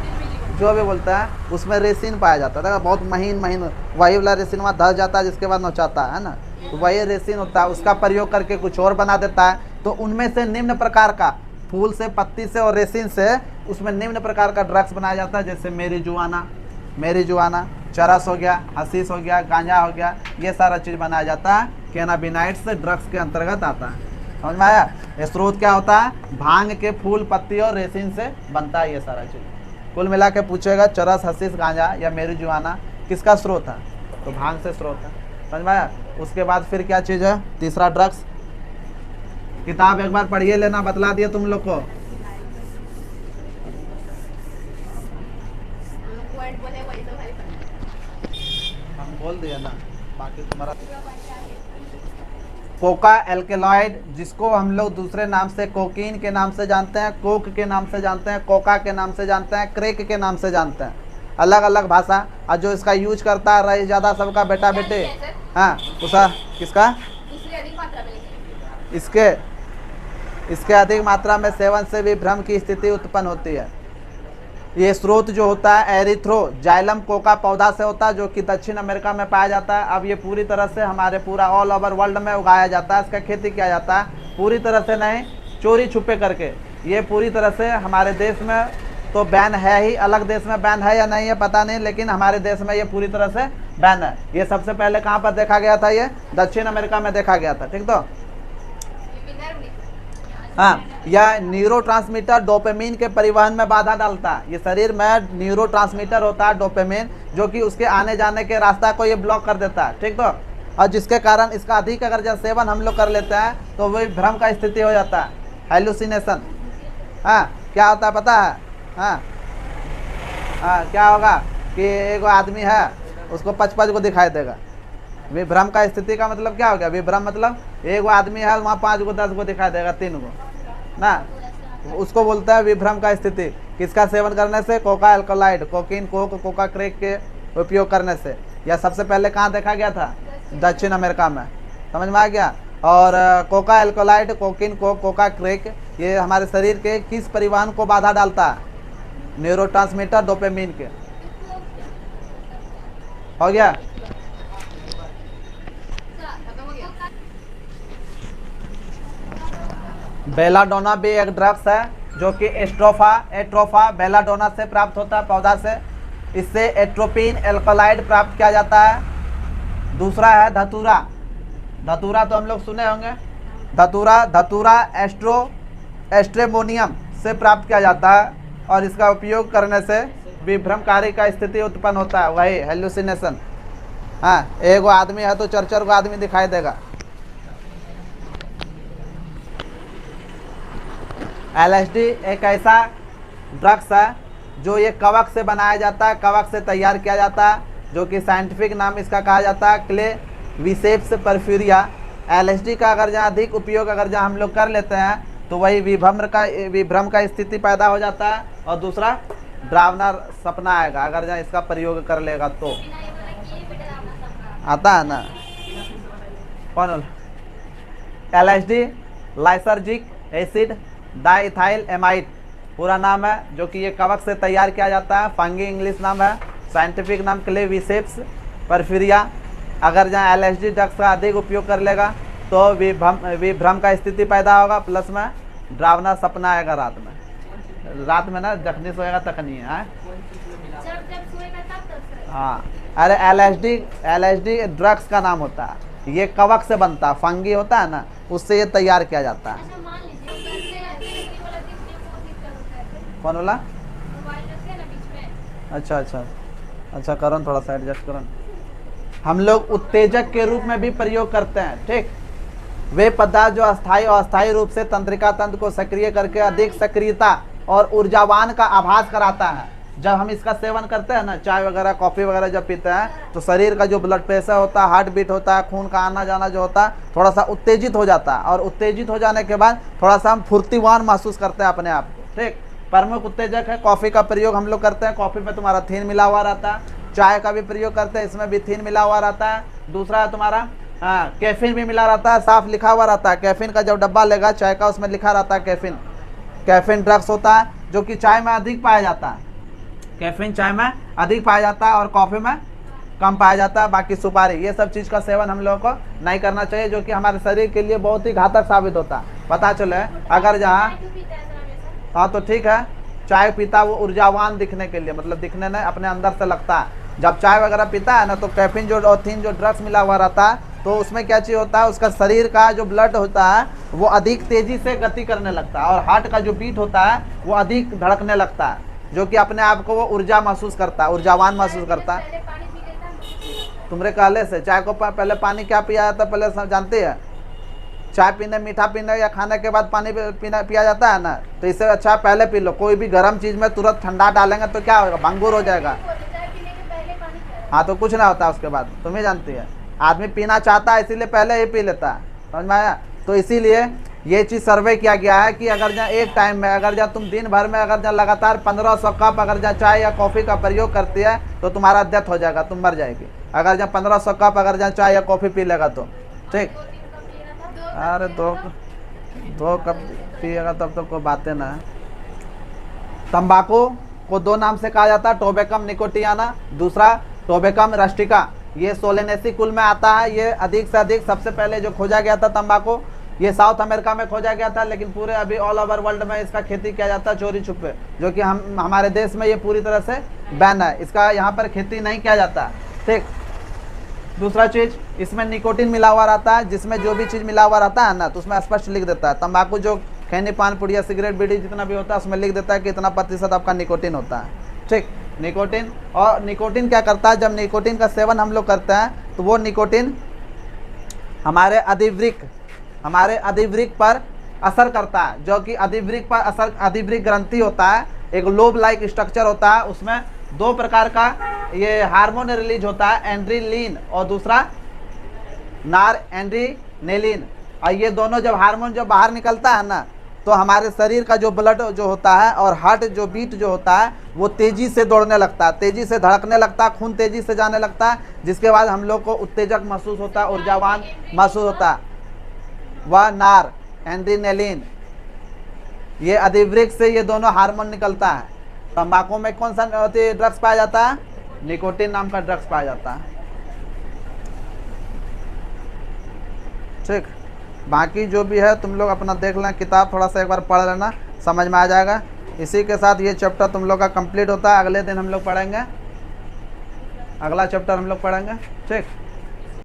जो भी बोलता है उसमें रेसिन पाया जाता है। देखा बहुत महीन महीन वही वाला रेसिन वहाँ धस जाता है जिसके बाद नचाता है ना, तो वही रेसिन होता है। उसका प्रयोग करके कुछ और बना देता है। तो उनमें से निम्न प्रकार का, फूल से, पत्ती से और रेसिन से उसमें निम्न प्रकार का ड्रग्स बनाया जाता है, जैसे मेरीजुआना, चरस हो गया, हशीश हो गया, गांजा हो गया, ये सारा चीज़ बनाया जाता है कैनाबिनाइड से, ड्रग्स के अंतर्गत आता है। समझ में आया? ये स्रोत क्या होता है? भांग के फूल, पत्ती और रेसिन से बनता है ये सारा चीज़। कुल मिला के पूछेगा चरस, हशीश, गांजा या मेरीजुआना किसका स्रोत है, तो भांग से स्रोत है। समझ में आया? उसके बाद फिर क्या चीज़ है? तीसरा ड्रग्स। किताब एक बार पढ़िए लेना, बतला दिया तुम लोग को। हम बोल दिया ना, बाकी तुम्हारा। कोका एल्केलॉइड, जिसको हम लोग दूसरे नाम से कोकीन के नाम से जानते हैं, कोक के नाम से जानते हैं, कोका के नाम से जानते हैं, क्रेक के नाम से जानते हैं, अलग अलग भाषा। और जो इसका यूज करता है रही ज़्यादा सबका बेटा बेटे, हाँ उसका किसका, इसके अधिक मात्रा में सेवन से भी भ्रम की स्थिति उत्पन्न होती है। ये स्रोत जो होता है एरिथ्रोजाइलम कोका पौधा से होता है, जो कि दक्षिण अमेरिका में पाया जाता है। अब ये पूरी तरह से हमारे पूरा ऑल ओवर वर्ल्ड में उगाया जाता है, इसका खेती किया जाता है, पूरी तरह से नहीं, चोरी छुपे करके। ये पूरी तरह से हमारे देश में तो बैन है ही, अलग देश में बैन है या नहीं है पता नहीं, लेकिन हमारे देश में ये पूरी तरह से बैन है। ये सबसे पहले कहाँ पर देखा गया था? ये दक्षिण अमेरिका में देखा गया था। ठीक, तो हाँ, यह न्यूरोट्रांसमीटर डोपामिन के परिवहन में बाधा डालता है। ये शरीर में न्यूरोट्रांसमीटर होता है डोपामिन, जो कि उसके आने जाने के रास्ता को ये ब्लॉक कर देता है। ठीक, तो और जिसके कारण इसका अधिक अगर जब सेवन हम लोग कर लेते हैं तो वही भ्रम का स्थिति हो जाता है, हेलुसिनेशन। हाँ, क्या होता है पता है? हाँ हाँ, क्या होगा कि एक आदमी है उसको 55 को दिखाई देगा। विभ्रम का स्थिति का मतलब क्या हो गया? विभ्रम मतलब एक आदमी है वहाँ 5 को 10 को दिखाई देगा, 3 को ना, उसको बोलता है विभ्रम का स्थिति। किसका सेवन करने से? Coca alkaloid, cocaine, Coca crack के उपयोग करने से। यह सबसे पहले कहाँ देखा गया था? दक्षिण अमेरिका में। समझ में आ गया? और Coca alkaloid, cocaine, Coca crack, ये हमारे शरीर के किस परिवहन को बाधा डालता है? न्यूरोट्रांसमीटर डोपामिन के। हो गया? बेलाडोना भी एक ड्रग्स है, जो कि एट्रोफा बेलाडोना से प्राप्त होता है, पौधा से। इससे एट्रोपिन एल्कोलाइड प्राप्त किया जाता है। दूसरा है धतूरा तो हम लोग सुने होंगे। धतूरा एस्ट्रेमोनियम से प्राप्त किया जाता है, और इसका उपयोग करने से विभ्रमकारी का स्थिति उत्पन्न होता है, वही हेलुसिनेशन। हाँ, एक आदमी है तो 4 को आदमी दिखाई देगा। LSD एक ऐसा ड्रग्स है जो ये कवक से बनाया जाता है, कवक से तैयार किया जाता है, जो कि साइंटिफिक नाम इसका कहा जाता है क्लेविसेप्स परफ्यूरिया। LSD का अगर जहाँ अधिक उपयोग अगर जहाँ हम लोग कर लेते हैं तो वही विभ्रम का स्थिति पैदा हो जाता है, और दूसरा डरावना सपना आएगा अगर जहाँ इसका प्रयोग कर लेगा तो। आता है ना? कौन? LSD lysergic acid diethyl amide पूरा नाम है, जो कि ये कवक से तैयार किया जाता है। फंगी इंग्लिश नाम है, साइंटिफिक नाम क्लेविसेप्स परफ्यूरिया। अगर जहाँ LSD ड्रग्स का अधिक उपयोग कर लेगा तो विभ्रम का स्थिति पैदा होगा, प्लस में डरावना सपना आएगा रात में ना, जखनी सोएगा तखनी है। हाँ, अरे LSD ड्रग्स का नाम होता है, ये कवक से बनता है, फंगी होता है ना, उससे ये तैयार किया जाता है। कौन बोला? अच्छा करण, थोड़ा सा एडजस्ट करण। हम लोग उत्तेजक के रूप में भी प्रयोग करते हैं। ठीक, वे पदार्थ जो अस्थायी और अस्थायी रूप से तंत्रिका तंत्र को सक्रिय करके अधिक सक्रियता और ऊर्जावान का आभास कराता है। जब हम इसका सेवन करते हैं ना, चाय वगैरह कॉफ़ी वगैरह जब पीते हैं, तो शरीर का जो ब्लड प्रेशर होता है, हार्ट बीट होता है, खून का आना जाना जो होता है, थोड़ा सा उत्तेजित हो जाता है। और उत्तेजित हो जाने के बाद थोड़ा सा हम फुर्तीवान महसूस करते हैं अपने आप को। ठीक। प्रमुख उत्तेजक है, कॉफ़ी का प्रयोग हम लोग करते हैं, कॉफ़ी में तुम्हारा थीन मिला हुआ रहता है। चाय का भी प्रयोग करते हैं, इसमें भी थीन मिला हुआ रहता है। दूसरा है तुम्हारा कैफीन भी मिला रहता है, साफ लिखा हुआ रहता है। कैफीन का जब डब्बा लेगा चाय का, उसमें लिखा रहता है कैफीन। कैफीन ड्रग्स होता है जो कि चाय में अधिक पाया जाता है। कैफीन चाय में अधिक पाया जाता है और कॉफ़ी में कम पाया जाता है। बाकी सुपारी, ये सब चीज़ का सेवन हम लोगों को नहीं करना चाहिए, जो कि हमारे शरीर के लिए बहुत ही घातक साबित होता है। पता चले अगर जहाँ, चाय क्यों पीते हैं सर हमेशा? हाँ तो ठीक है, चाय पीता वो ऊर्जावान दिखने के लिए, मतलब दिखने में अपने अंदर से लगता है। जब चाय वगैरह पीता है ना, तो कैफीन जो और थीन जो ड्रग्स मिला हुआ रहता है, तो उसमें क्या चीज़ होता है, उसका शरीर का जो ब्लड होता है वो अधिक तेज़ी से गति करने लगता है, और हार्ट का जो बीट होता है वो अधिक धड़कने लगता है, जो कि अपने आप को वो ऊर्जा महसूस करता है, ऊर्जावान महसूस करता है। पहले पानी पी लेता है। तुमरे कहले से चाय को पहले पानी क्या पिया जाता है, पहले सब जानते हैं। चाय पीने, मीठा पीने या खाने के बाद पानी पीना पिया जाता है ना, तो इससे अच्छा पहले पी लो। कोई भी गर्म चीज़ में तुरंत ठंडा डालेंगे तो क्या होगा, भंगुर हो जाएगा। चाय पीने के पहले पानी पिया। हाँ तो कुछ ना होता उसके बाद, तुम ही जानती है। आदमी पीना चाहता है इसीलिए पहले ही पी लेता है, समझ में आया। तो इसीलिए ये चीज़ सर्वे किया गया है कि अगर जहाँ एक टाइम में, अगर जहाँ तुम दिन भर में अगर जहाँ लगातार 1500 कप अगर जहाँ चाय या कॉफ़ी का प्रयोग करती है, तो तुम्हारा डेथ हो जाएगा, तुम मर जाएगी। अगर जहाँ 1500 कप अगर जहाँ चाय या कॉफ़ी पी लेगा तो, ठीक। 2-3 कप पी रहा था। अरे दो कप पिएगा तब तो कोई बातें ना है। तंबाकू को दो नाम से कहा जाता है, टोबैकम निकोटियाना, दूसरा टोबैकम रस्टिका। ये सोलेनेसी कुल में आता है। ये अधिक से अधिक सबसे पहले जो खोजा गया था तंबाकू, ये साउथ अमेरिका में खोजा गया था, लेकिन पूरे अभी ऑल ओवर वर्ल्ड में इसका खेती किया जाता है चोरी छुपे, जो कि हमारे देश में ये पूरी तरह से बैन है, इसका यहाँ पर खेती नहीं किया जाता, ठीक। दूसरा चीज़, इसमें निकोटिन मिला हुआ रहता है, जिसमें जो भी चीज़ मिला हुआ रहता है ना, तो उसमें स्पष्ट लिख देता है। तंबाकू जो खैनी, पान, पुड़िया, सिगरेट, बीड़ी जितना भी होता है, उसमें लिख देता है कि इतना प्रतिशत आपका निकोटिन होता है, ठीक। निकोटिन, और निकोटिन क्या करता है, जब निकोटिन का सेवन हम लोग करते हैं तो वो निकोटिन हमारे अधिवृक्क पर असर करता है, जो कि अधिवृक्क पर असर, अधिवृक्क ग्रंथि होता है, एक लोब लाइक स्ट्रक्चर होता है, उसमें 2 प्रकार का ये हार्मोन रिलीज होता है, एंड्रिलीन और दूसरा नार एंड्रीनेलिन। और ये दोनों जब हार्मोन जब बाहर निकलता है ना, तो हमारे शरीर का जो ब्लड जो होता है और हार्ट जो बीट जो होता है वो तेज़ी से दौड़ने लगता है, तेज़ी से धड़कने लगता है, खून तेज़ी से जाने लगता है, जिसके बाद हम लोग को उत्तेजक महसूस होता है, ऊर्जावान महसूस होता है। वह नार एंड्रीनेलिन, ये अधिवृक्क से ये दोनों हार्मोन निकलता है। तंबाकू में कौन सा ड्रग्स पाया जाता है, निकोटिन नाम का ड्रग्स पाया जाता है, ठीक। बाकी जो भी है तुम लोग अपना देख लें, किताब थोड़ा सा एक बार पढ़ लेना, समझ में आ जाएगा। इसी के साथ ये चैप्टर तुम लोग का कंप्लीट होता है। अगले दिन हम लोग पढ़ेंगे, अगला चैप्टर हम लोग पढ़ेंगे, ठीक।